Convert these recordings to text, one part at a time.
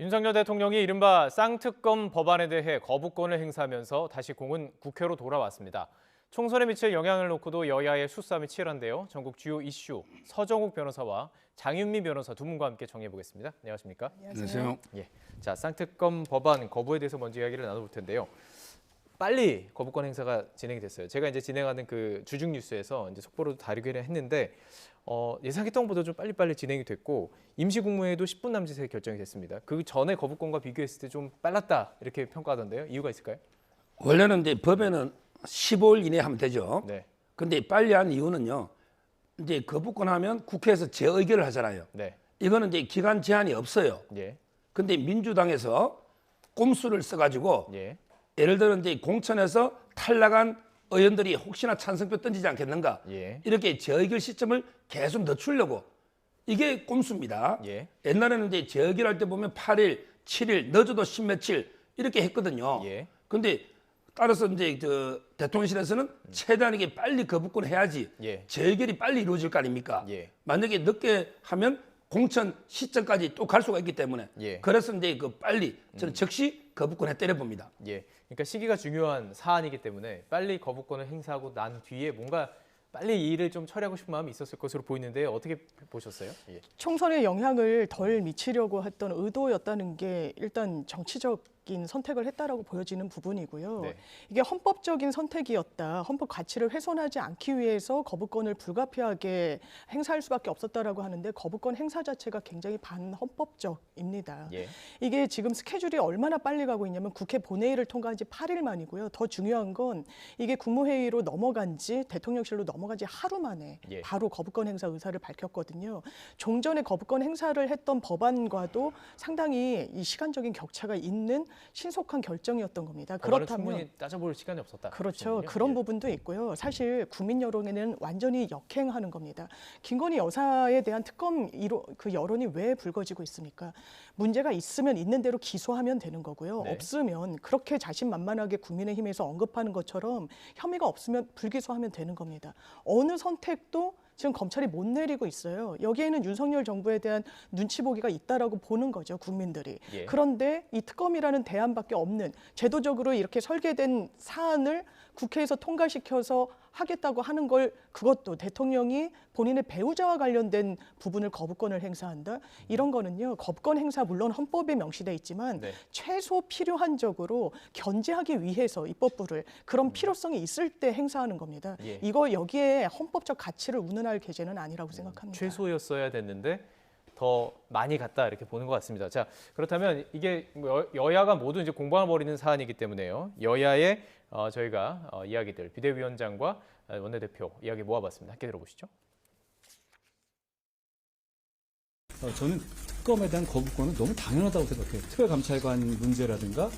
윤석열 대통령이 이른바 쌍특검 법안에 대해 거부권을 행사하면서 다시 공은 국회로 돌아왔습니다. 총선에 미칠 영향을 놓고도 여야의 수싸움이 치열한데요. 전국 주요 이슈 서정욱 변호사와 장윤미 변호사 두 분과 함께 정리해보겠습니다. 안녕하십니까? 안녕하세요. 예, 자 쌍특검 법안 거부에 대해서 먼저 이야기를 나눠볼 텐데요. 빨리 거부권 행사가 진행이 됐어요. 제가 이제 진행하는 그 주중 뉴스에서 이제 속보로 다루기를 했는데 예상했던 것보다 좀 빨리빨리 진행이 됐고 임시국무회의도 10분 남짓에 결정이 됐습니다. 그 전에 거부권과 비교했을 때 좀 빨랐다 이렇게 평가하던데요. 이유가 있을까요? 원래는 이제 법에는 15일 이내에 하면 되죠. 네. 근데 빨리 한 이유는요. 이제 거부권 하면 국회에서 재의결을 하잖아요. 네. 이거는 이제 기간 제한이 없어요. 예. 근데 민주당에서 꼼수를 써가지고 예. 예를 들어 이제 공천에서 탈락한 의원들이 혹시나 찬성표 던지지 않겠는가 예. 이렇게 재의결 시점을 계속 늦추려고 이게 꼼수입니다. 예. 옛날에는 이제 재의결할 때 보면 8일, 7일, 늦어도 10며칠 이렇게 했거든요. 예. 근데 따라서 이제 대통령실에서는 최대한 이게 빨리 거부권 해야지 예. 재의결이 빨리 이루어질 거 아닙니까? 예. 만약에 늦게 하면 공천 시점까지 또 갈 수가 있기 때문에 예. 그래서 이제 빨리 저는 즉시 거부권에 때려봅니다. 예. 그러니까 시기가 중요한 사안이기 때문에 빨리 거부권을 행사하고 난 뒤에 뭔가 빨리 이 일을 좀 처리하고 싶은 마음이 있었을 것으로 보이는데 어떻게 보셨어요? 예. 총선에 영향을 덜 미치려고 했던 의도였다는 게 일단 정치적인 선택을 했다라고 보여지는 부분이고요. 네. 이게 헌법적인 선택이었다. 헌법 가치를 훼손하지 않기 위해서 거부권을 불가피하게 행사할 수밖에 없었다라고 하는데 거부권 행사 자체가 굉장히 반헌법적입니다. 예. 이게 지금 스케줄이 얼마나 빨리 가고 있냐면 국회 본회의를 통과한 지 8일 만이고요. 더 중요한 건 이게 국무회의로 넘어간 지 대통령실로 넘어간 지 하루 만에 예. 바로 거부권 행사 의사를 밝혔거든요. 종전에 거부권 행사를 했던 법안과도 상당히 이 시간적인 격차가 있는 신속한 결정이었던 겁니다. 법안을 그렇다면 충분히 따져볼 시간이 없었다. 그렇죠. 그렇군요. 그런 예. 부분도 있고요. 사실 국민 여론에는 완전히 역행하는 겁니다. 김건희 여사에 대한 특검 그 여론이 왜 불거지고 있습니까? 문제가 있으면 있는 대로 기소하면 되는 거고요. 네. 없으면 그렇게 자신만만하게 국민의힘에서 언급하는 것처럼 혐의가 없으면 불기소하면 되는 겁니다. 어느 선택도 지금 검찰이 못 내리고 있어요. 여기에는 윤석열 정부에 대한 눈치 보기가 있다라고 보는 거죠, 국민들이. 예. 그런데 이 특검이라는 대안밖에 없는 제도적으로 이렇게 설계된 사안을 국회에서 통과시켜서 하겠다고 하는 걸 그것도 대통령이 본인의 배우자와 관련된 부분을 거부권을 행사한다. 이런 거는요. 거부권 행사 물론 헌법에 명시돼 있지만 네. 최소 필요한적으로 견제하기 위해서 입법부를 그런 필요성이 있을 때 행사하는 겁니다. 예. 이거 여기에 헌법적 가치를 운운할 계제는 아니라고 생각합니다. 최소였어야 됐는데 더 많이 갔다 이렇게 보는 것 같습니다. 자, 그렇다면 이게 여야가 모두 이제 공방을 벌이는 사안이기 때문에요. 여야의 저희가 이야기들 비대위원장과 원내대표 이야기 모아봤습니다. 함께 들어보시죠. 저는 특검에 대한 거부권은 너무 당연하다고 생각해요. 특별감찰관 문제라든가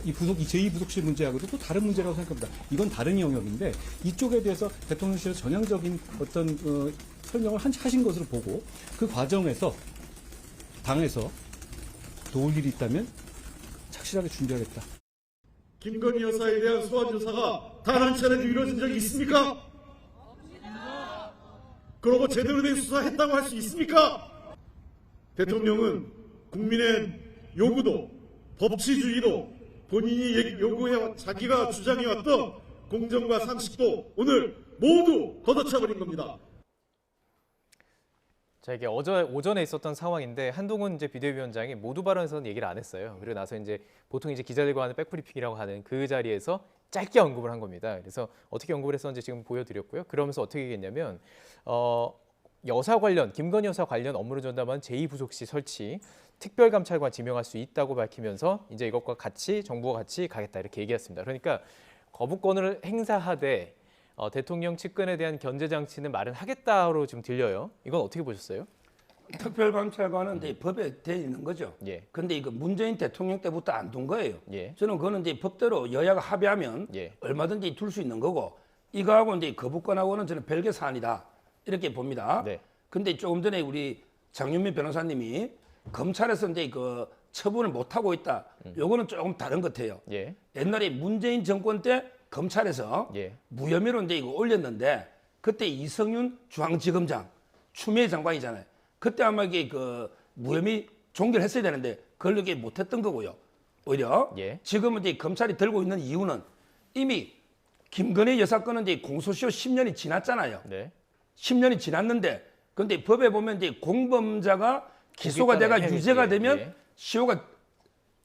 이 제2부속실 문제하고도 또 다른 문제라고 생각합니다. 이건 다른 영역인데 이쪽에 대해서 대통령실에서 전향적인 어떤 설명을 하신 것으로 보고 그 과정에서 당에서 도울 일이 있다면 착실하게 준비하겠다. 김건희 여사에 대한 소환 조사가 단 한 차례도 이루어진 적이 있습니까? 그러고 제대로 된 수사했다고 할 수 있습니까? 대통령은 국민의 요구도 법치주의도 본인이 요구해 자기가 주장해왔던 공정과 상식도 오늘 모두 걷어차버린 겁니다. 자, 이게 오전에 있었던 상황인데 한동훈 이제 비대위원장이 모두 발언에서는 얘기를 안 했어요. 그리고 나서 이제 보통 이제 기자들과 하는 백브리핑이라고 하는 그 자리에서 짧게 언급을 한 겁니다. 그래서 어떻게 언급을 했었는지 지금 보여드렸고요. 그러면서 어떻게 얘기했냐면 여사 관련 김건희 여사 관련 업무를 전담한 제2부속실 설치 특별감찰관 지명할 수 있다고 밝히면서 이제 이것과 같이 정부와 같이 가겠다 이렇게 얘기했습니다. 그러니까 거부권을 행사하되 대통령 측근에 대한 견제 장치는 마련하겠다로 지금 들려요. 이건 어떻게 보셨어요? 특별감찰관은 이제 법에 돼 있는 거죠. 예. 근데 이거 문재인 대통령 때부터 안 둔 거예요. 예. 저는 그거는 이제 법대로 여야가 합의하면 예. 얼마든지 둘 수 있는 거고 이거하고 이제 거부권하고는 저는 별개 사안이다 이렇게 봅니다. 네. 근데 조금 전에 우리 장윤미 변호사님이 검찰에서 이제 처분을 못 하고 있다. 요거는 조금 다른 것 같아요. 예. 옛날에 문재인 정권 때 검찰에서 예. 무혐의로 이제 이거 올렸는데 그때 이성윤 중앙지검장 추미애 장관이잖아요. 그때 아마 이게 무혐의 종결했어야 되는데 걸리게 못했던 거고요. 오히려 예. 지금은 이제 검찰이 들고 있는 이유는 이미 김건희 여사 건은 이제 공소시효 10년이 지났잖아요. 네. 10년이 지났는데 근데 법에 보면 이제 공범자가 기소가 공기권의 돼가 행위, 유죄가 예, 되면 예. 시효가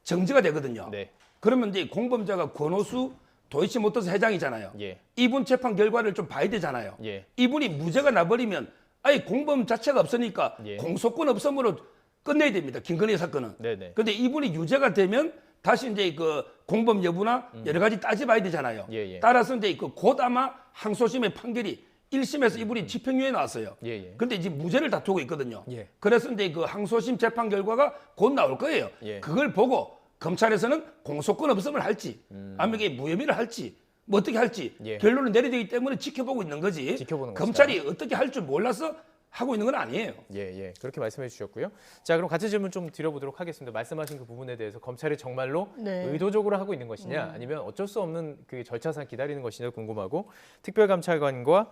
정지가 되거든요. 네. 그러면 이제 공범자가 권오수 도이치모터스 회장이잖아요. 예. 이분 재판 결과를 좀 봐야 되잖아요. 예. 이분이 무죄가 나버리면 아예 공범 자체가 없으니까 예. 공소권 없음으로 끝내야 됩니다. 김건희 사건은. 네네. 근데 이분이 유죄가 되면 다시 이제 그 공범 여부나 여러 가지 따져봐야 되잖아요. 예, 예. 따라서 이제 곧 아마 항소심의 판결이 1심에서 이분이 집행유예 나왔어요. 예, 예. 근데 이제 무죄를 다투고 있거든요. 예. 그래서 이제 그 항소심 재판 결과가 곧 나올 거예요. 예. 그걸 보고 검찰에서는 공소권 없음을 할지, 아니면 이게 무혐의를 할지, 뭐 어떻게 할지 예. 결론을 내려야 되기 때문에 지켜보고 있는 거지. 지켜보는 검찰이 어떻게 할 줄 몰라서 하고 있는 건 아니에요. 예, 예. 그렇게 말씀해 주셨고요. 자, 그럼 같은 질문 좀 드려보도록 하겠습니다. 말씀하신 그 부분에 대해서 검찰이 정말로 네. 의도적으로 하고 있는 것이냐, 아니면 어쩔 수 없는 그 절차상 기다리는 것이냐 궁금하고, 특별감찰관과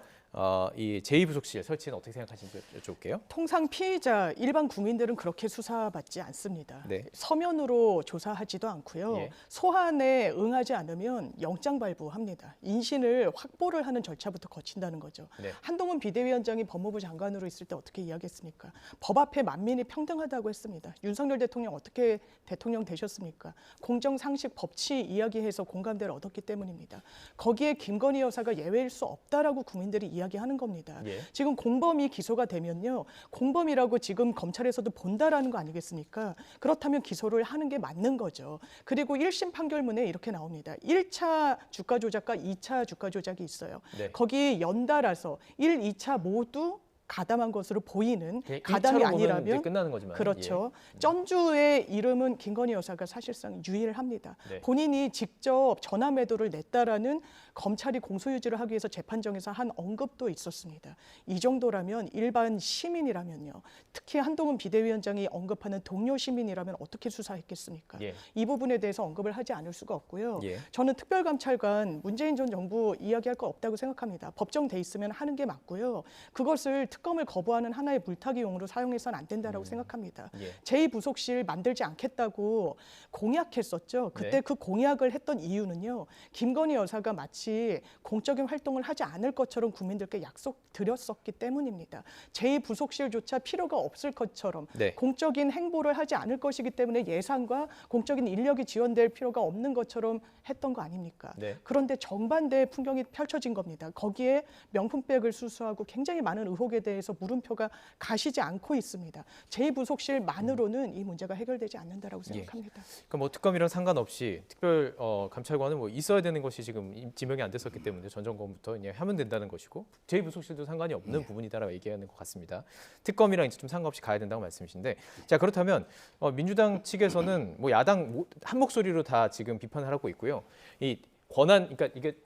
이 제2부속실 설치는 어떻게 생각하시는지 여쭤볼게요. 통상 피의자 일반 국민들은 그렇게 수사받지 않습니다. 네. 서면으로 조사하지도 않고요. 예. 소환에 응하지 않으면 영장 발부합니다. 인신을 확보를 하는 절차부터 거친다는 거죠. 네. 한동훈 비대위원장이 법무부 장관으로 있을 때 어떻게 이야기했습니까? 법 앞에 만민이 평등하다고 했습니다. 윤석열 대통령 어떻게 대통령 되셨습니까? 공정상식 법치 이야기해서 공감대를 얻었기 때문입니다. 거기에 김건희 여사가 예외일 수 없다라고 국민들이 이야기하는 겁니다. 예. 지금 공범이 기소가 되면요. 공범이라고 지금 검찰에서도 본다라는 거 아니겠습니까? 그렇다면 기소를 하는 게 맞는 거죠. 그리고 1심 판결문에 이렇게 나옵니다. 1차 주가 조작과 2차 주가 조작이 있어요. 네. 거기 연달아서 1, 2차 모두 가담한 것으로 보이는 그냥 가담이 일차로 보면 이제 아니라면 끝나는 거지만. 그렇죠. 전주의 이름은 김건희 여사가 사실상 유일합니다. 네. 본인이 직접 전화 매도를 냈다라는 검찰이 공소유지를 하기 위해서 재판정에서 한 언급도 있었습니다. 이 정도라면 일반 시민이라면요. 특히 한동훈 비대위원장이 언급하는 동료 시민이라면 어떻게 수사했겠습니까? 예. 이 부분에 대해서 언급을 하지 않을 수가 없고요. 예. 저는 특별감찰관 문재인 전 정부 이야기할 거 없다고 생각합니다. 법정돼 있으면 하는 게 맞고요. 그것을 특검을 거부하는 하나의 물타기용으로 사용해서는 안 된다라고 생각합니다. 예. 제2부속실 만들지 않겠다고 공약했었죠. 그때 네. 그 공약을 했던 이유는요. 김건희 여사가 마치 공적인 활동을 하지 않을 것처럼 국민들께 약속드렸었기 때문입니다. 제2부속실조차 필요가 없을 것처럼 네. 공적인 행보를 하지 않을 것이기 때문에 예산과 공적인 인력이 지원될 필요가 없는 것처럼 했던 거 아닙니까? 네. 그런데 정반대의 풍경이 펼쳐진 겁니다. 거기에 명품백을 수수하고 굉장히 많은 의혹에 대해서 물음표가 가시지 않고 있습니다. 제2부속실만으로는 이 문제가 해결되지 않는다라고 생각합니다. 그러니까 뭐 특검이랑 상관없이 특별 감찰관은 뭐 있어야 되는 것이 지금 지명이 안 됐었기 때문에 전 정권부터 그냥 하면 된다는 것이고 제2부속실도 상관이 없는 부분이다라고 얘기하는 것 같습니다. 특검이랑 이제 좀 상관없이 가야 된다고 말씀이신데, 자 그렇다면 민주당 측에서는 뭐 야당 한 목소리로 다 지금 비판을 하고 있고요. 이 권한, 그러니까 이게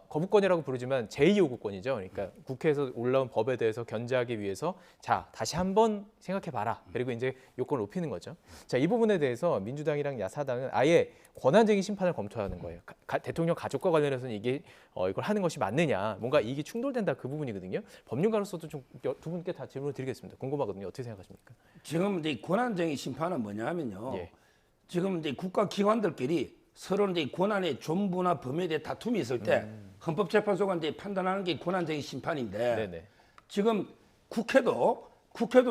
거부권이라고 부르지만 제2요구권이죠. 그러니까 국회에서 올라온 법에 대해서 견제하기 위해서 자 다시 한번 생각해봐라. 그리고 이제 요건을 높이는 거죠. 자, 이 부분에 대해서 민주당이랑 야사당은 아예 권한쟁의 심판을 검토하는 거예요. 대통령 가족과 관련해서는 이게 이걸 하는 것이 맞느냐, 뭔가 이게 충돌된다 그 부분이거든요. 법률가로서도 좀 두 분께 다 질문을 드리겠습니다. 궁금하거든요. 어떻게 생각하십니까? 지금 이제 권한쟁의 심판은 뭐냐면요. 예. 지금 이제 국가기관들끼리 서로 이제 권한의 존부나 범위에 대해 다툼이 있을 때 헌법재판소가 이제 판단하는 게 권한쟁의 심판인데 네네. 지금 국회도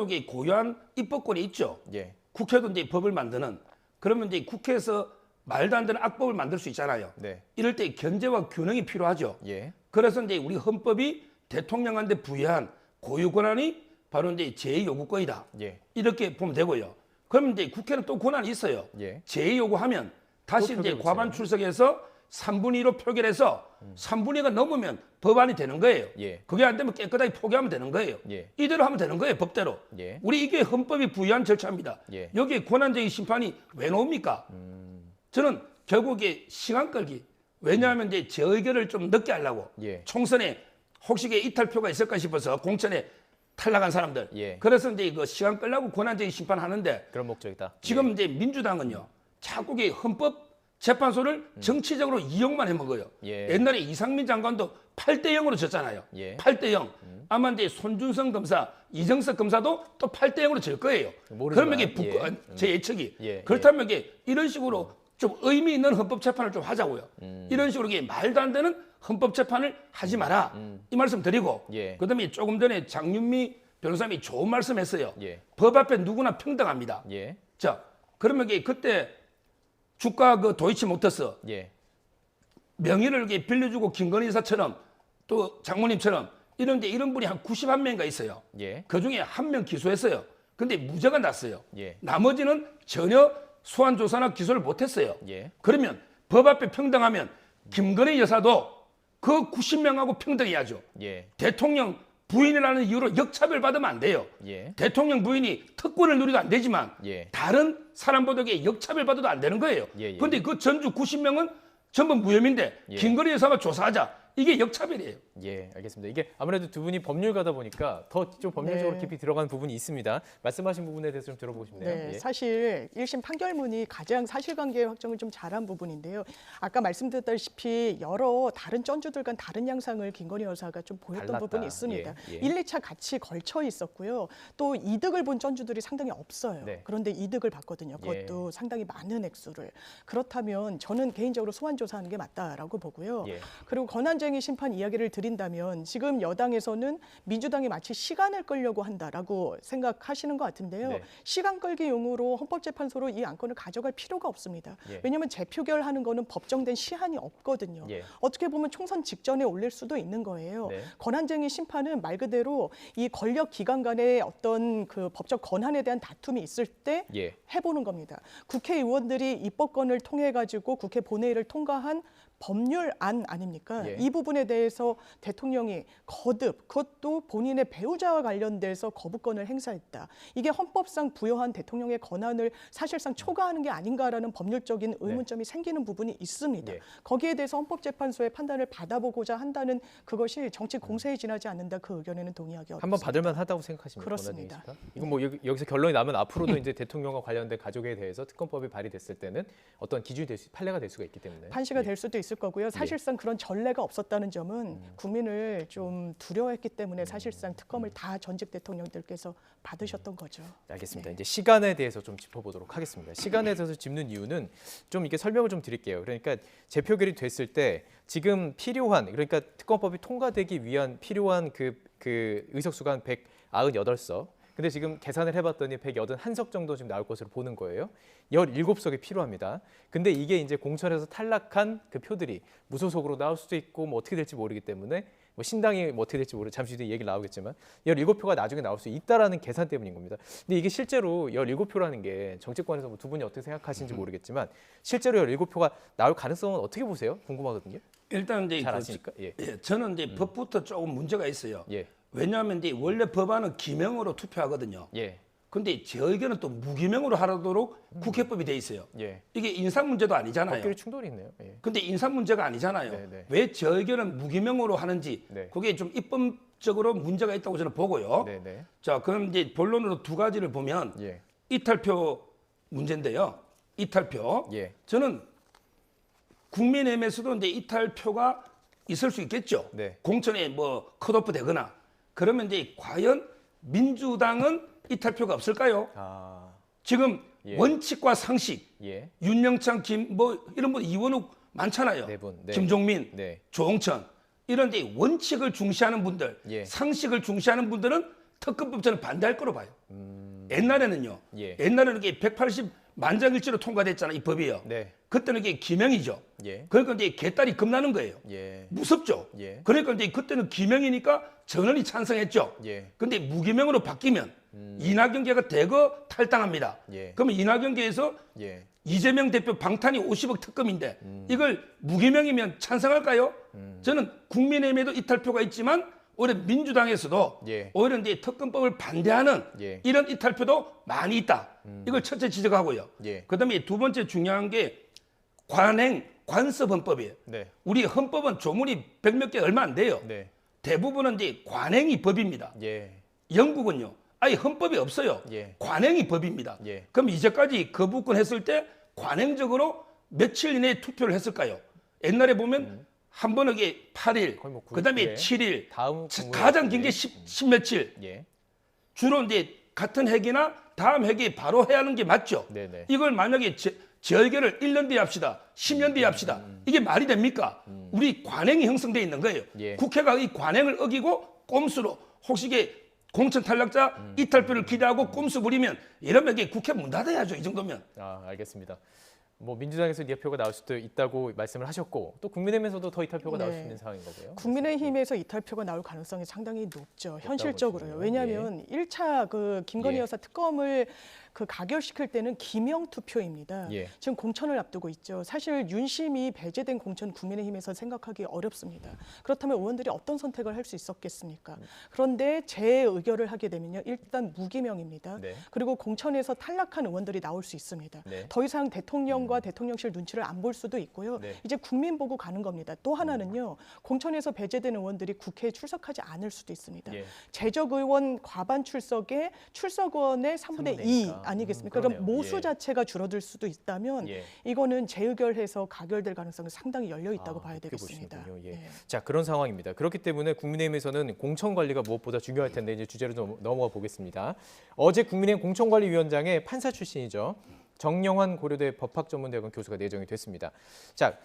이게 고유한 입법권이 있죠. 예. 국회도 이제 법을 만드는, 그러면 이제 국회에서 말도 안 되는 악법을 만들 수 있잖아요. 네. 이럴 때 견제와 균형이 필요하죠. 예. 그래서 이제 우리 헌법이 대통령한테 부여한 고유 권한이 바로 이제 제2요구권이다. 예. 이렇게 보면 되고요. 그러면 이제 국회는 또 권한이 있어요. 예. 제2요구하면 다시 또 이제 표결을 과반 있어요. 출석해서 3분의 2로 표결해서 3분의 2가 넘으면 법안이 되는 거예요. 예. 그게 안 되면 깨끗하게 포기하면 되는 거예요. 예. 이대로 하면 되는 거예요, 법대로. 예. 우리 이게 헌법이 부여한 절차입니다. 예. 여기에 권한쟁의 심판이 왜 나옵니까? 저는 결국에 시간 끌기. 왜냐하면 이제 제 의견을 좀 늦게 하려고. 예. 총선에 혹시 이게 이탈표가 있을까 싶어서 공천에 탈락한 사람들. 예. 그래서 이제 이거 시간 끌려고 권한쟁의 심판하는데 그런 목적이다. 지금 이제 민주당은요, 자꾸 이게 헌법 재판소를 정치적으로 이용만 해먹어요. 예. 옛날에 이상민 장관도 8대 0으로 졌잖아요. 예. 8대 0. 아마 이제 손준성 검사, 이정석 검사도 또 8대 0으로 질 거예요. 모르지만, 그러면 이게 제 예측이. 예. 그렇다면 이게 이런 식으로 좀 의미 있는 헌법재판을 좀 하자고요. 이런 식으로 이게 말도 안 되는 헌법재판을 하지 마라. 이 말씀 드리고 예. 그다음에 조금 전에 장윤미 변호사님이 좋은 말씀했어요. 예. 법 앞에 누구나 평등합니다. 예. 자, 그러면 이게 그때 주가 그 도이치모터스 예. 명의를 이렇게 빌려주고 김건희 여사처럼 또 장모님처럼 이런 분이 한 91명인가 있어요. 예. 그 중에 한 명 기소했어요. 근데 무죄가 났어요. 예. 나머지는 전혀 소환 조사나 기소를 못했어요. 예. 그러면 법 앞에 평등하면 김건희 여사도 그 90명하고 평등해야죠. 예. 대통령 부인이라는 이유로 역차별 받으면 안 돼요. 예. 대통령 부인이 특권을 누리도 안 되지만 예. 다른 사람보다 역차별 받아도 안 되는 거예요. 예, 예. 그런데 그 전주 90명은 전부 무혐의인데 예. 김건희 여사가 조사하자. 이게 역차별이에요. 예, 알겠습니다. 이게 아무래도 두 분이 법률가다 보니까 더 좀 법률적으로 네. 깊이 들어간 부분이 있습니다. 말씀하신 부분에 대해서 좀 들어보고 싶네요. 네, 예. 사실 1심 판결문이 가장 사실관계 확정을 좀 잘한 부분인데요. 아까 말씀드렸다시피 여러 다른 전주들과 다른 양상을 김건희 여사가 좀 보였던 달랐다. 부분이 있습니다. 예, 예. 1, 2차 같이 걸쳐 있었고요. 또 이득을 본 전주들이 상당히 없어요. 네. 그런데 이득을 봤거든요. 그것도 예. 상당히 많은 액수를. 그렇다면 저는 개인적으로 소환 조사하는 게 맞다라고 보고요. 예. 그리고 권한쟁의 심판 이야기를 드린다면 지금 여당에서는 민주당이 마치 시간을 끌려고 한다라고 생각하시는 것 같은데요. 네. 시간 끌기용으로 헌법재판소로 이 안건을 가져갈 필요가 없습니다. 예. 왜냐하면 재표결하는 거는 법정된 시한이 없거든요. 예. 어떻게 보면 총선 직전에 올릴 수도 있는 거예요. 네. 권한쟁의 심판은 말 그대로 이 권력 기관 간의 어떤 그 법적 권한에 대한 다툼이 있을 때 예. 해보는 겁니다. 국회의원들이 입법권을 통해 가지고 국회 본회의를 통과한 법률안 아닙니까? 예. 이 부분에 대해서 대통령이 거듭 그것도 본인의 배우자와 관련돼서 거부권을 행사했다. 이게 헌법상 부여한 대통령의 권한을 사실상 초과하는 게 아닌가라는 법률적인 의문점이 생기는 부분이 있습니다. 예. 거기에 대해서 헌법재판소의 판단을 받아보고자 한다는 그것이 정치 공세에 지나지 않는다. 그 의견에는 동의하기 어렵습니다. 한번 받을만 하다고 생각하십니까? 그렇습니다. 권한쟁의 심판? 이건 뭐 여기서 결론이 나면 앞으로도 이제 대통령과 관련된 가족에 대해서 특검법이 발의됐을 때는 어떤 기준이 될 수, 판례가 될 수가 있기 때문에 판시가 예. 될 수도 있을 거고요. 사실상 그런 전례가 없었다는 점은 국민을 좀 두려워했기 때문에 사실상 특검을 다 전직 대통령들께서 받으셨던 거죠. 알겠습니다. 네. 이제 시간에 대해서 좀 짚어보도록 하겠습니다. 시간에 대해서 짚는 이유는 좀 이게 설명을 좀 드릴게요. 그러니까 재표결이 됐을 때 지금 필요한 그러니까 특검법이 통과되기 위한 필요한 그 의석수가 한 198석. 근데 지금 계산을 해봤더니 181석 정도 지금 나올 것으로 보는 거예요. 17석이 필요합니다. 근데 이게 이제 공천에서 탈락한 그 표들이 무소속으로 나올 수도 있고 뭐 어떻게 될지 모르기 때문에 뭐 신당이 뭐 어떻게 될지 잠시 뒤에 얘기 나오겠지만 17표가 나중에 나올 수 있다라는 계산 때문인 겁니다. 근데 이게 실제로 17표라는 게 정치권에서 뭐 두 분이 어떻게 생각하시는지 모르겠지만 실제로 17표가 나올 가능성은 어떻게 보세요? 궁금하거든요. 일단 이제 잘 아시니까. 예. 저는 이제 법부터 조금 문제가 있어요. 예. 왜냐하면 이제 원래 법안은 기명으로 투표하거든요. 예. 근데 제 의견은 또 무기명으로 하도록 국회법이 돼 있어요. 예. 이게 인상 문제도 아니잖아요. 법끼리 충돌이 있네요. 예. 근데 인상 문제가 아니잖아요. 네, 네. 왜 제 의견은 무기명으로 하는지 네. 그게 좀 입법적으로 문제가 있다고 저는 보고요. 네, 네. 자, 그럼 이제 본론으로 두 가지를 보면 예. 이탈표 문제인데요. 이탈표. 예. 저는 국민의힘에서도 이제 이탈표가 있을 수 있겠죠. 네. 공천에 뭐 컷오프 되거나 그러면 이제 과연 민주당은 이탈표가 없을까요? 아. 지금 예. 원칙과 상식, 예. 윤영찬, 뭐 이런 분 이원욱 많잖아요. 네 분. 네. 김종민, 네. 조홍천 이런 데 원칙을 중시하는 분들, 예. 상식을 중시하는 분들은 특검법 저는 반대할 거로 봐요. 옛날에는요. 예. 옛날에는 이게 180 만장일치로 통과됐잖아요. 이 법이요. 네. 그때는 이게 기명이죠. 예. 그러니까 이제 개딸이 겁나는 거예요. 예. 무섭죠. 예. 그러니까 이제 그때는 기명이니까 전원이 찬성했죠. 예. 근데 무기명으로 바뀌면 이낙연계가 대거 탈당합니다. 예. 그러면 이낙연계에서 예. 이재명 대표 방탄이 50억 특검인데 이걸 무기명이면 찬성할까요? 저는 국민의힘에도 이탈표가 있지만 오히려 민주당에서도 예. 오히려 이제 특검법을 반대하는 예. 이런 이탈표도 많이 있다. 이걸 첫째 지적하고요. 예. 그다음에 두 번째 중요한 게 관습헌법이에요. 네. 우리 헌법은 조문이 100몇 개 얼마 안 돼요. 네. 대부분은 이제 관행이 법입니다. 예. 영국은요. 아예 헌법이 없어요. 예. 관행이 법입니다. 예. 그럼 이제까지 거부권 했을 때 관행적으로 며칠 이내에 투표를 했을까요? 옛날에 보면 한 번에 8일, 거의 뭐 그다음에 9일, 7일, 다음 공무원 가장 긴 게 예. 10 며칠. 예. 주로 이제 같은 회기나 다음 회기에 바로 해야 하는 게 맞죠. 네네. 이걸 만약에 재결을 1년 뒤에 합시다. 10년 뒤에 합시다. 이게 말이 됩니까? 우리 관행이 형성돼 있는 거예요. 예. 국회가 이 관행을 어기고 꼼수로 혹시 이게 공천 탈락자 이탈표를 기대하고 꼼수 부리면 이러면 이게 국회 문 닫아야죠. 이 정도면. 아, 알겠습니다. 뭐 민주당에서 이탈표가 나올 수도 있다고 말씀을 하셨고 또 국민의힘에서도 더 이탈표가 나올 수 네. 있는 상황인 거고요. 국민의힘에서 이탈표가 나올 가능성이 상당히 높죠. 현실적으로요. 보시네요. 왜냐하면 1차 그 김건희 예. 여사 특검을 그 가결시킬 때는 기명 투표입니다. 예. 지금 공천을 앞두고 있죠. 사실 윤심이 배제된 공천 국민의힘에서 생각하기 어렵습니다. 그렇다면 의원들이 어떤 선택을 할 수 있었겠습니까? 그런데 재의결을 하게 되면요. 일단 무기명입니다. 네. 그리고 공천에서 탈락한 의원들이 나올 수 있습니다. 네. 더 이상 대통령과 대통령실 눈치를 안 볼 수도 있고요. 네. 이제 국민 보고 가는 겁니다. 또 하나는요. 공천에서 배제된 의원들이 국회에 출석하지 않을 수도 있습니다. 예. 재적 의원 과반 출석에 출석 의원의 3분의 2 3분의 2니까. 아니겠습니까? 그러네요. 그럼 모수 예. 자체가 줄어들 수도 있다면 예. 이거는 재의결해서 가결될 가능성이 상당히 열려 있다고 봐야 그렇게 되겠습니다. 보시는군요. 예. 네. 자, 그런 상황입니다. 그렇기 때문에 국민의힘에서는 공천 관리가 무엇보다 중요할 텐데 이제 주제로 좀 넘어가 보겠습니다. 어제 국민의힘 공천관리위원장에 판사 출신이죠. 정영환 고려대 법학전문대학원 교수가 내정이 됐습니다. 자,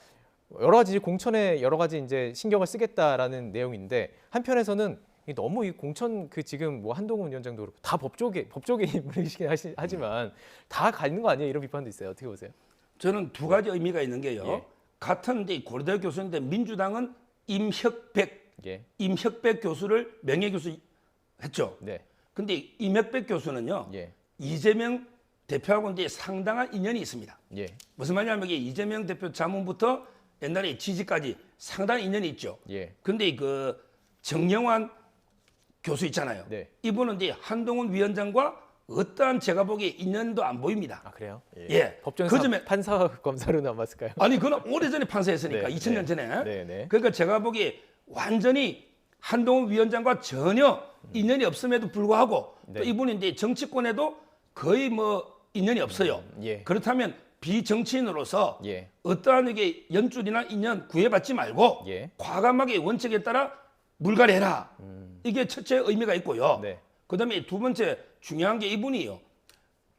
여러 가지 공천에 여러 가지 이제 신경을 쓰겠다라는 내용인데 한편에서는 너무 이 공천 그 지금 뭐 한동훈 위원장도 그렇고 다 법조계 인물이시긴 하지만 다 가는 거 아니에요? 이런 비판도 있어요. 어떻게 보세요? 저는 두 가지 의미가 있는 게요. 예. 같은 이제 고려대 교수인데 민주당은 임혁백 예. 교수를 명예교수 했죠. 네. 근데 임혁백 교수는요. 예. 이재명 대표하고 이제 상당한 인연이 있습니다. 예. 무슨 말이냐면 이게 이재명 대표 자문부터 옛날에 지지까지 상당한 인연이 있죠. 예. 근데 그 정영환 교수 있잖아요. 네. 이분은 이제 한동훈 위원장과 어떠한 제가 보기에 인연도 안 보입니다. 아, 그래요? 예. 법정에서 그쯤에- 판사 검사로 남았을까요? 아니 그는 오래전에 판사했으니까 네, 2000년 네. 전에. 네, 네. 그러니까 제가 보기에 완전히 한동훈 위원장과 전혀 인연이 없음에도 불구하고 네. 또 이분이 이제 정치권에도 거의 뭐 인연이 없어요. 예. 그렇다면 비정치인으로서 예. 어떠한 이게 연줄이나 인연 구애받지 말고 예. 과감하게 원칙에 따라 물갈이해라. 이게 첫째 의미가 있고요. 네. 그다음에 두 번째 중요한 게 이분이요.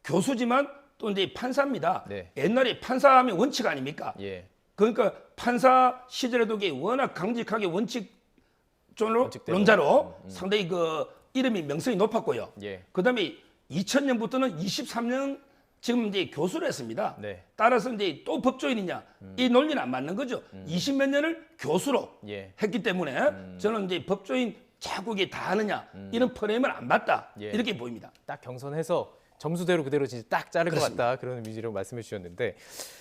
교수지만 또 이제 판사입니다. 네. 옛날에 판사하면 원칙 아닙니까? 예. 그러니까 판사 시절에도 이게 워낙 강직하게 원칙론자로 원칙대로. 상당히 그 이름이 명성이 높았고요. 예. 그다음에 2000년부터는 23년 지금 이제 교수를 했습니다. 네. 따라서 이제 또 법조인이냐 이 논리는 안 맞는 거죠. 20몇 년을 교수로 예. 했기 때문에 저는 이제 법조인 자꾸 이게 다 하느냐 이런 프레임은 안 맞다 예. 이렇게 보입니다. 딱 경선해서 점수대로 그대로 진짜 딱 자를 그렇습니다. 것 같다 그런 의미로 말씀해 주셨는데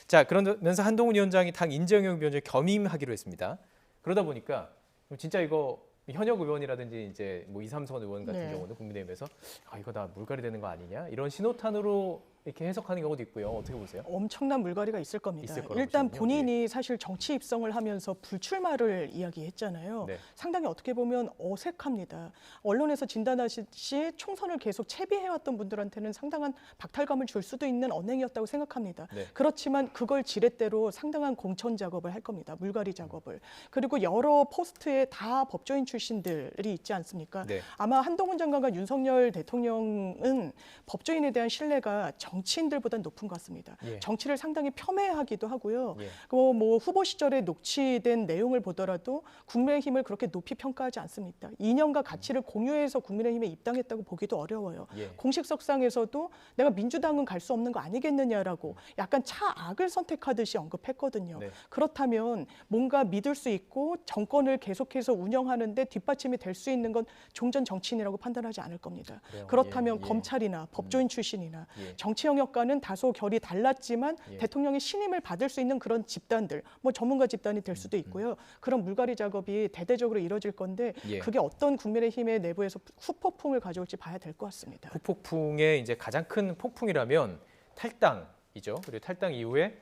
자 그러면서 한동훈 위원장이 당 인재영역 위원장에 겸임하기로 했습니다. 그러다 보니까 진짜 이거 현역 의원이라든지 이제 뭐 2, 3선 의원 같은 네. 경우는 국민의힘에서 아 이거 나 물갈이 되는 거 아니냐 이런 신호탄으로 이렇게 해석하는 경우도 있고요. 어떻게 보세요? 엄청난 물갈이가 있을 겁니다. 있을 거라고 일단 보시는군요. 본인이 사실 정치 입성을 하면서 불출마를 이야기했잖아요. 네. 상당히 어떻게 보면 어색합니다. 언론에서 진단하듯이 총선을 계속 채비해왔던 분들한테는 상당한 박탈감을 줄 수도 있는 언행이었다고 생각합니다. 네. 그렇지만 그걸 지렛대로 상당한 공천 작업을 할 겁니다. 물갈이 작업을. 그리고 여러 포스트에 다 법조인 출신들이 있지 않습니까? 네. 아마 한동훈 장관과 윤석열 대통령은 법조인에 대한 신뢰가 정치인들보다 높은 것 같습니다. 예. 정치를 상당히 폄훼하기도 하고요. 예. 뭐 후보 시절에 녹취된 내용을 보더라도 국민의힘을 그렇게 높이 평가하지 않습니다. 이념과 가치를 공유해서 국민의힘에 입당했다고 보기도 어려워요. 예. 공식석상에서도 내가 민주당은 갈 수 없는 거 아니겠느냐라고 약간 차악을 선택하듯이 언급했거든요. 네. 그렇다면 뭔가 믿을 수 있고 정권을 계속해서 운영하는데 뒷받침이 될 수 있는 건 종전 정치인이라고 판단하지 않을 겁니다. 그래요. 그렇다면 예, 예. 검찰이나 법조인 출신이나 예. 정치 영역과는 다소 결이 달랐지만 예. 대통령의 신임을 받을 수 있는 그런 집단들, 뭐 전문가 집단이 될 수도 있고요. 그런 물갈이 작업이 대대적으로 이뤄질 건데 예. 그게 어떤 국민의힘의 내부에서 후폭풍을 가져올지 봐야 될 것 같습니다. 후폭풍의 이제 가장 큰 폭풍이라면 탈당이죠. 그리고 탈당 이후에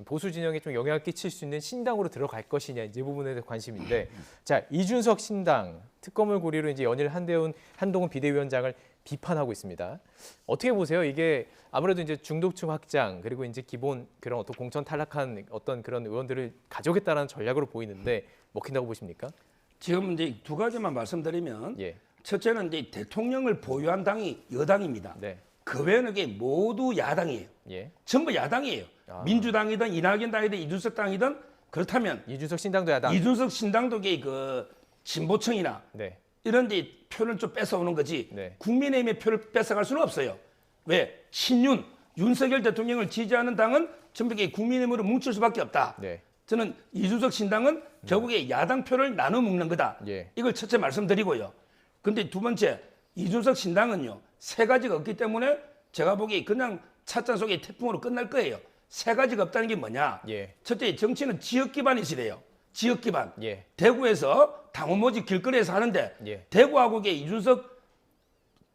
보수 진영에 좀 영향을 끼칠 수 있는 신당으로 들어갈 것이냐 이 부분에 대해서 관심인데 자 이준석 신당 특검을 고리로 이제 연일 한동훈 비대위원장을 비판하고 있습니다. 어떻게 보세요? 이게 아무래도 이제 중도층 확장 그리고 이제 기본 그런 어떤 공천 탈락한 어떤 그런 의원들을 가져오겠다라는 전략으로 보이는데 먹힌다고 보십니까? 지금 이제 두 가지만 말씀드리면 예, 첫째는 이제 대통령을 보유한 당이 여당입니다. 네, 그 외에는 게 모두 야당이에요. 예. 전부 야당이에요. 민주당이든 이낙연 당이든 이준석 당이든 그렇다면 이준석 신당도 야당. 이준석 신당도 그 진보층이나 네, 이런 데 표를 좀 뺏어오는 거지 네. 국민의힘의 표를 뺏어갈 수는 없어요. 왜? 신윤, 윤석열 대통령을 지지하는 당은 전부 국민의힘으로 뭉칠 수밖에 없다. 네, 저는 이준석 신당은 결국에 야당 표를 나눠 먹는 거다. 예. 이걸 첫째 말씀드리고요. 근데 두 번째, 이준석 신당은요, 세 가지가 없기 때문에 제가 보기에 그냥 찻잔 속의 태풍으로 끝날 거예요. 세 가지가 없다는 게 뭐냐? 예. 첫째, 정치는 지역 기반이시래요. 지역 기반. 예. 대구에서 당원 모집 길거리에서 하는데 예. 대구하고 이준석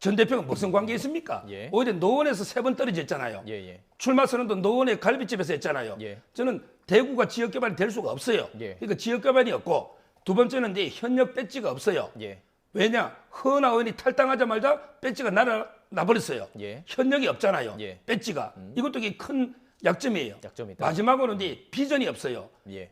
전 대표가 무슨 관계 있습니까? 예. 오히려 노원에서 3번 떨어졌잖아요. 예, 예. 출마 선언도 노원의 갈비집에서 했잖아요. 예. 저는 대구가 지역 개발이 될 수가 없어요. 예. 그러니까 지역 개발이 없고 두 번째는 이제 현역 배지가 없어요. 예. 왜냐? 허은하 의원이 탈당하자마자 배지가 날아나버렸어요. 예. 현역이 없잖아요. 예. 배지가. 이것도 큰 약점이에요. 약점이다. 마지막으로는 이제 비전이 없어요. 예.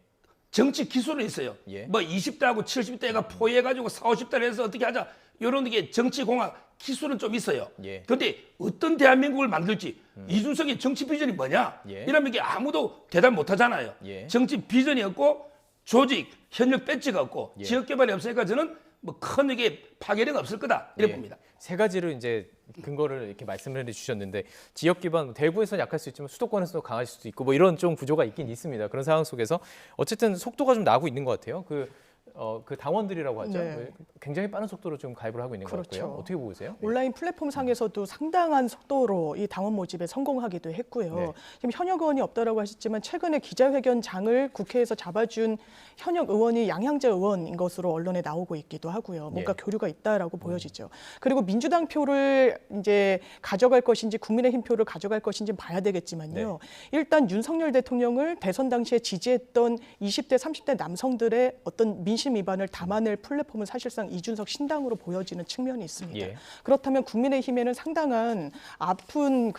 정치 기술은 있어요. 예. 뭐 20대하고 70대가 포위해가지고 40, 50대를 해서 어떻게 하자. 이런 게 정치공학 기술은 좀 있어요. 예. 그런데 어떤 대한민국을 만들지 이준석의 정치 비전이 뭐냐? 예. 이러면 이게 아무도 대답 못하잖아요. 예. 정치 비전이 없고 조직, 현역 배지가 없고 예. 지역 개발이 없으니까 저는 뭐 큰 이게 파괴력이 없을 거다 이렇게 예. 봅니다. 세 가지를 이제 근거를 이렇게 말씀을 해주셨는데 지역 기반 대구에서는 약할 수 있지만 수도권에서도 강할 수도 있고 뭐 이런 좀 구조가 있긴 있습니다. 그런 상황 속에서 어쨌든 속도가 좀 나고 있는 것 같아요. 그 당원들이라고 하죠. 네. 굉장히 빠른 속도로 좀 가입을 하고 있는 것 그렇죠. 같고요. 어떻게 보세요? 온라인 플랫폼 상에서도 상당한 속도로 이 당원 모집에 성공하기도 했고요. 네. 지금 현역 의원이 없다라고 하셨지만 최근에 기자회견장을 국회에서 잡아준 현역 의원이 양향자 의원인 것으로 언론에 나오고 있기도 하고요. 뭔가 예. 교류가 있다라고 보여지죠. 그리고 민주당 표를 이제 가져갈 것인지 국민의힘 표를 가져갈 것인지 봐야 되겠지만요. 일단 윤석열 대통령을 대선 당시에 지지했던 20대, 30대 남성들의 어떤 민심 위반을 담아낼 플랫폼은 사실상 이준석 신당으로 보여지는 측면이 있습니다. 예. 그렇다면 국민의힘에는 상당한 아픈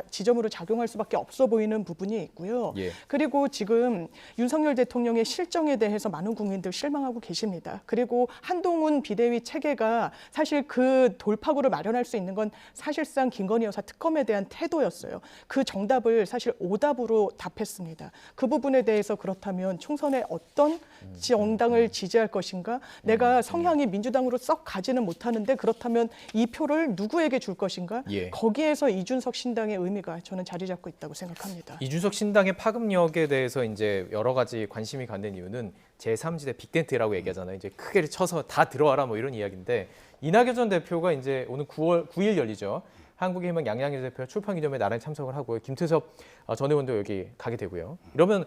지점으로 작용할 수밖에 없어 보이는 부분이 있고요. 예. 그리고 지금 윤석열 대통령의 실정에 대해서 많은 국민들 실망하고 계십니다. 그리고 한동훈 비대위 체계가 사실 그 돌파구를 마련할 수 있는 건 사실상 김건희 여사 특검에 대한 태도였어요. 그 정답을 사실 오답으로 답했습니다. 그 부분에 대해서 그렇다면 총선에 어떤 정당을 지지할 것인가? 내가 성향이 민주당으로 썩 가지는 못하는데 그렇다면 이 표를 누구에게 줄 것인가? 예. 거기에서 이준석 신당의 의미가 저는 자리 잡고 있다고 생각합니다. 이준석 신당의 파급력에 대해서 이제 여러 가지 관심이 갖는 이유는 제3지대 빅텐트라고 얘기하잖아요. 이제 크게 쳐서 다 들어와라 뭐 이런 이야기인데 이낙연 전 대표가 이제 오늘 9일 열리죠. 한국의희망 양양일 대표 출판 기념회에 나란히 참석을 하고요. 김태섭 전 의원도 여기 가게 되고요. 이러면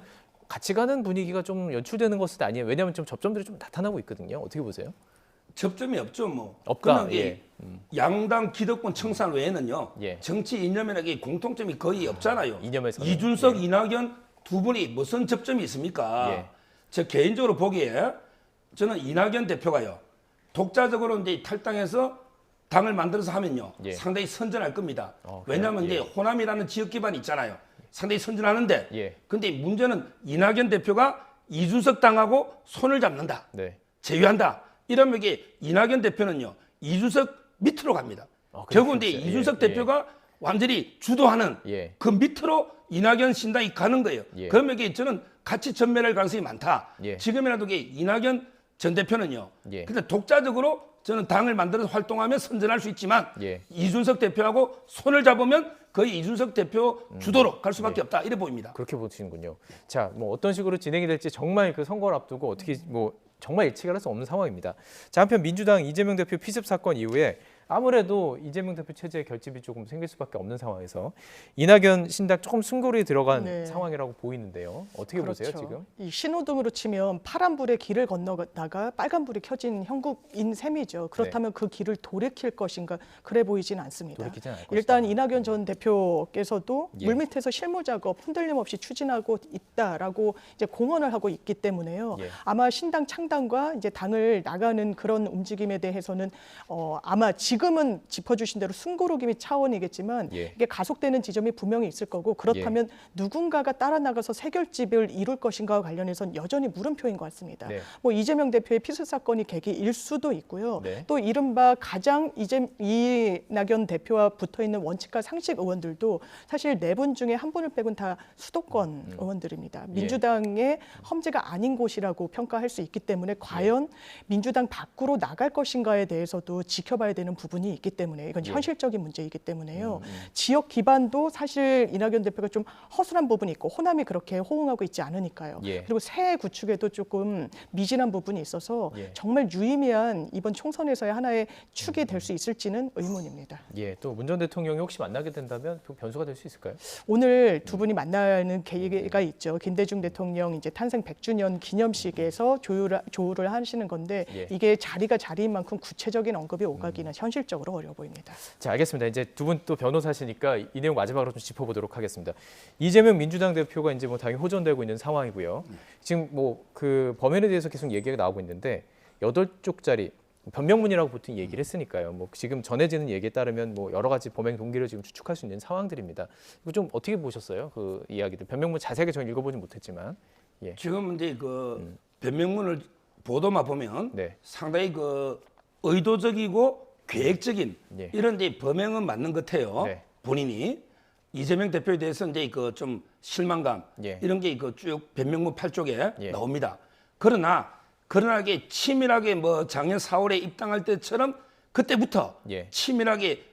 같이 가는 분위기가 좀 연출되는 것은 아니에요. 왜냐하면 좀 접점들이 좀 나타나고 있거든요. 어떻게 보세요? 접점이 없죠, 뭐. 없다, 그러나 예. 양당 기득권 청산 외에는요. 예. 정치 이념이나 공통점이 거의 없잖아요. 이념에서는. 이준석, 이낙연 두 분이 무슨 접점이 있습니까? 예. 저 개인적으로 보기에 저는 이낙연 대표가요. 독자적으로 이제 탈당해서 당을 만들어서 하면요. 예. 상당히 선전할 겁니다. 그래요? 왜냐하면 예. 이제 호남이라는 지역 기반이 있잖아요. 상당히 선전하는데 예. 근데 문제는 이낙연 대표가 이준석 당하고 손을 잡는다. 네. 제외한다. 이러면 이게 이낙연 대표는요. 이준석 밑으로 갑니다. 그렇죠. 결국 이제 이준석 예. 대표가 완전히 주도하는 예. 그 밑으로 이낙연 신당이 가는 거예요. 예. 그러면 이게 저는 같이 전멸할 가능성이 많다. 예. 지금이라도 이게 이낙연 전 대표는요. 예. 근데 독자적으로 저는 당을 만들어서 활동하면 선전할 수 있지만 예. 이준석 대표하고 손을 잡으면 거의 이준석 대표 주도로 갈 수밖에 없다. 이래 보입니다. 그렇게 보시는군요. 자, 뭐 어떤 식으로 진행이 될지 정말 그 선거를 앞두고 어떻게 뭐 정말 예측을 할 수 없는 상황입니다. 자, 한편 민주당 이재명 대표 피습 사건 이후에 아무래도 이재명 대표 체제의 결집이 조금 생길 수밖에 없는 상황에서 이낙연 신당 조금 숨고리에 들어간 네. 상황이라고 보이는데요. 어떻게 보세요 지금? 이 신호등으로 치면 파란불에 길을 건너다가 빨간불이 켜진 형국인 셈이죠. 그렇다면 그 길을 돌이킬 것인가 그래 보이진 않습니다. 돌이키진 않을 것이다. 일단 이낙연 전 대표께서도 예. 물밑에서 실무 작업 흔들림 없이 추진하고 있다라고 이제 공언을 하고 있기 때문에요. 예. 아마 신당 창당과 이제 당을 나가는 그런 움직임에 대해서는 아마 지금 지금은 짚어주신 대로 숨고르기 차원이겠지만 예. 이게 가속되는 지점이 분명히 있을 거고 그렇다면 누군가가 따라 나가서 새결집을 이룰 것인가와 관련해서는 여전히 물음표인 것 같습니다. 네. 뭐 이재명 대표의 피습 사건이 계기일 수도 있고요. 네. 또 이른바 가장 이낙연 대표와 붙어 있는 원칙과 상식 의원들도 사실 4분 중에 1분을 빼곤 다 수도권 의원들입니다. 민주당의 험지가 아닌 곳이라고 평가할 수 있기 때문에 과연 민주당 밖으로 나갈 것인가에 대해서도 지켜봐야 되는 부분이 있기 때문에 이건 현실적인 문제이기 때문에요. 지역 기반도 사실 이낙연 대표가 좀 허술한 부분이 있고 호남이 그렇게 호응하고 있지 않으니까요. 예. 그리고 새 구축에도 조금 미진한 부분이 있어서 예. 정말 유의미한 이번 총선에서의 하나의 축이 될 수 있을지는 의문입니다. 예, 또 문 전 대통령이 혹시 만나게 된다면 그 변수가 될 수 있을까요? 오늘 두 분이 만나는 계기가 있죠. 김대중 대통령 이제 탄생 100주년 기념식에서 조율을 하시는 건데 예. 이게 자리인 만큼 구체적인 언급이 오가기는 현실적으로 어려워 보입니다. 자, 알겠습니다. 이제 두 분 또 변호사시니까 이 내용 마지막으로 좀 짚어보도록 하겠습니다. 이재명 민주당 대표가 이제 뭐 당연히 호전되고 있는 상황이고요. 지금 뭐 그 범행에 대해서 계속 얘기가 나오고 있는데 8쪽짜리 변명문이라고 보통 얘기를 했으니까요. 뭐 지금 전해지는 얘기에 따르면 뭐 여러 가지 범행 동기를 지금 추측할 수 있는 상황들입니다. 이거 좀 어떻게 보셨어요? 그 이야기들 변명문 자세하게 저는 읽어보진 못했지만. 예. 지금 이제 그 변명문을 보도만 보면 네. 상당히 그 의도적이고 계획적인 예. 이런 이제 범행은 맞는 것 같아요. 네. 본인이 이재명 대표에 대해서 이제 그 좀 실망감 예. 이런 게 그 쭉 변명문 8쪽에 예. 나옵니다. 그러나 이게 치밀하게 뭐 작년 4월에 입당할 때처럼 그때부터 예. 치밀하게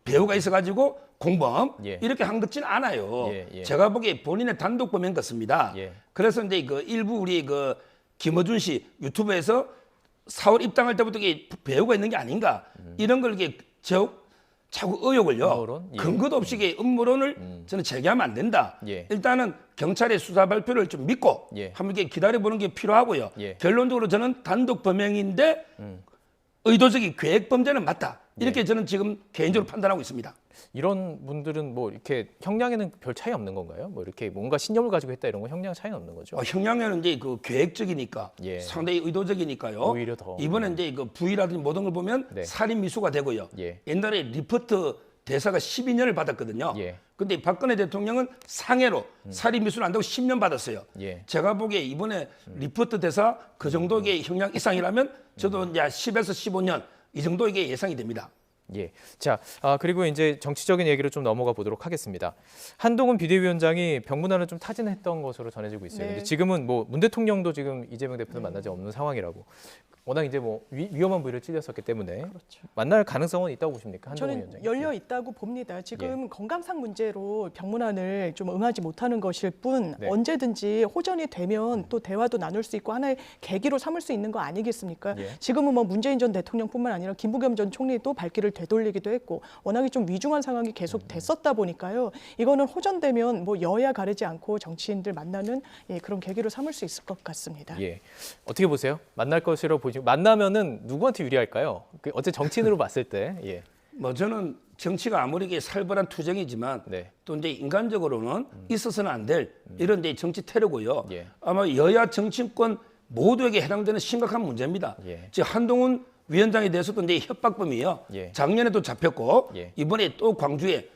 배우가 있어가지고 공범 예. 이렇게 한 것지는 않아요. 예, 예. 제가 보기에 본인의 단독 범행 같습니다. 예. 그래서 이제 그 일부 우리 그 김어준 씨 유튜브에서 4월 입당할 때부터 이게 배우가 있는 게 아닌가 이런 걸 이게 자꾸 의혹을요. 음모론? 예. 근거도 없이 이게 음모론을 저는 제기하면 안 된다. 예. 일단은 경찰의 수사 발표를 좀 믿고 예. 한번 이렇게 기다려보는 게 필요하고요. 예. 결론적으로 저는 단독 범행인데 의도적인 계획 범죄는 맞다. 이렇게 저는 지금 개인적으로 판단하고 있습니다. 이런 분들은 뭐 이렇게 형량에는 별 차이 없는 건가요? 뭐 이렇게 뭔가 신념을 가지고 했다 이런 거 형량 차이는 없는 거죠? 형량에는 이제 그 계획적이니까 예. 상당히 의도적이니까요. 오히려 더. 이번에 이제 그 부위라든지 모든 걸 보면 네. 살인 미수가 되고요. 예. 옛날에 리포트 대사가 12년을 받았거든요. 예. 근데 박근혜 대통령은 상해로 살인 미수는 안 되고 10년 받았어요. 예. 제가 보기에 이번에 리포트 대사 그 정도의 형량 이상이라면 저도 이제 10에서 15년 이 정도 이게 예상이 됩니다. 예. 자, 그리고 이제 정치적인 얘기로 좀 넘어가 보도록 하겠습니다. 한동훈 비대위원장이 병문안을 좀 타진했던 것으로 전해지고 있어요. 네. 근데 지금은 뭐 문 대통령도 지금 이재명 대표는 만나지 없는 상황이라고. 워낙 이제 뭐 위험한 부위를 찔렸었기 때문에 만날 가능성은 있다고 보십니까? 한동훈 저는 위원장이. 열려 있다고 봅니다. 지금 건강상 문제로 병문안을 좀 응하지 못하는 것일 뿐 네. 언제든지 호전이 되면 또 대화도 나눌 수 있고 하나의 계기로 삼을 수 있는 거 아니겠습니까? 예. 지금은 뭐 문재인 전 대통령뿐만 아니라 김부겸 전 총리도 발길을 되돌리기도 했고 워낙에 좀 위중한 상황이 계속 됐었다 보니까요. 이거는 호전되면 뭐 여야 가리지 않고 정치인들 만나는 그런 계기로 삼을 수 있을 것 같습니다. 예. 어떻게 보세요? 만날 것이라고 보시고 만나면은 누구한테 유리할까요? 어째 정치인으로 봤을 때. 예. 뭐 저는 정치가 아무리 이게 살벌한 투쟁이지만 네. 또 이제 인간적으로는 있어서는 안 될 이런 이제 정치 테러고요. 예. 아마 여야 정치권 모두에게 해당되는 심각한 문제입니다. 예. 지금 한동훈 위원장에 대해서도 이제 협박범이요. 예. 작년에도 잡혔고 예. 이번에 또 광주에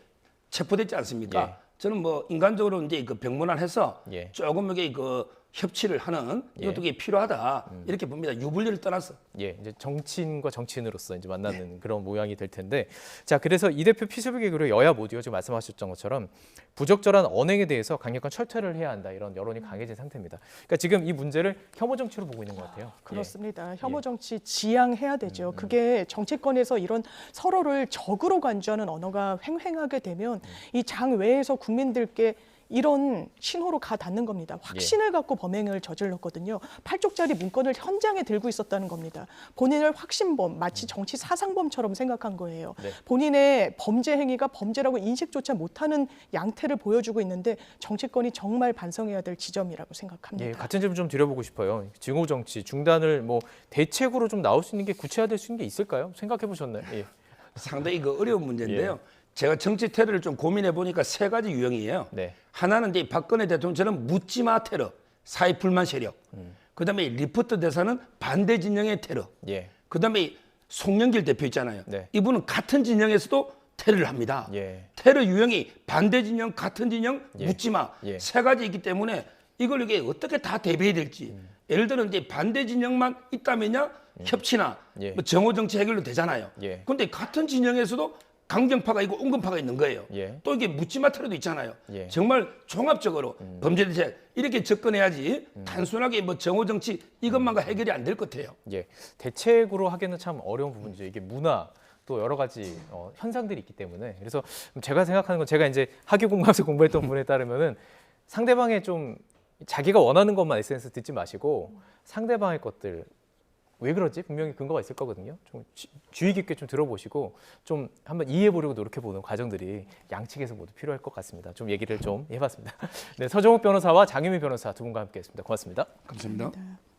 체포됐지 않습니까? 예. 저는 뭐 인간적으로 이제 그 병문안해서 예. 조금 이게 그 협치를 하는 이것도 이게 필요하다 이렇게 봅니다. 유불리를 떠나서. 예, 이제 정치인과 정치인으로서 이제 만나는 그런 모양이 될 텐데, 자 그래서 이 대표 피습을 계기로 여야 모두가 지금 말씀하셨던 것처럼 부적절한 언행에 대해서 강력한 철퇴를 해야 한다 이런 여론이 강해진 상태입니다. 그러니까 지금 이 문제를 혐오 정치로 보고 있는 것 같아요. 그렇습니다. 혐오 정치 지양해야 되죠. 그게 정치권에서 이런 서로를 적으로 간주하는 언어가 횡행하게 되면 이 장 외에서 국민들께 이런 신호로 가 닿는 겁니다. 확신을 갖고 범행을 저질렀거든요. 8쪽짜리 문건을 현장에 들고 있었다는 겁니다. 본인을 확신범, 마치 정치 사상범처럼 생각한 거예요. 네. 본인의 범죄 행위가 범죄라고 인식조차 못하는 양태를 보여주고 있는데 정치권이 정말 반성해야 될 지점이라고 생각합니다. 예, 같은 질문 좀 드려보고 싶어요. 증오 정치 중단을 뭐 대책으로 좀 나올 수 있는 게 구체화될 수 있는 게 있을까요? 생각해 보셨나요? 예. 상당히 그 어려운 문제인데요. 제가 정치 테러를 좀 고민해 보니까 3가지 유형이에요. 네. 하나는 이제 박근혜 대통령처럼 묻지마 테러, 사회 불만 세력. 그다음에 리포트 대사는 반대 진영의 테러. 예. 그다음에 송영길 대표 있잖아요. 네. 이분은 같은 진영에서도 테러를 합니다. 예. 테러 유형이 반대 진영, 같은 진영, 예. 묻지마 예. 세 가지 있기 때문에 이걸 이게 어떻게 다 대비해야 될지. 예를 들어 이제 반대 진영만 있다면야 협치나 예. 뭐 정오 정치 해결로 되잖아요. 예. 그런데 같은 진영에서도 강경파가 있고 온건파가 있는 거예요. 예. 또 이게 묻지마 테러도 있잖아요. 예. 정말 종합적으로 범죄 대책 이렇게 접근해야지 단순하게 뭐 정오 정치 이것만과 해결이 안 될 것 같아요. 예. 대책으로 하기는 참 어려운 부분이죠. 이게 문화 또 여러 가지 현상들이 있기 때문에 그래서 제가 생각하는 건 제가 이제 학교 공부하면서 공부했던 부분에 따르면은 상대방의 좀 자기가 원하는 것만 SNS 듣지 마시고 상대방의 것들 왜 그러지? 분명히 근거가 있을 거거든요. 좀 주의 깊게 좀 들어보시고 좀 한번 이해해 보려고 노력해 보는 과정들이 양측에서 모두 필요할 것 같습니다. 좀 얘기를 좀 해봤습니다. 네, 서정욱 변호사와 장유미 변호사 두 분과 함께했습니다. 고맙습니다. 감사합니다. 네.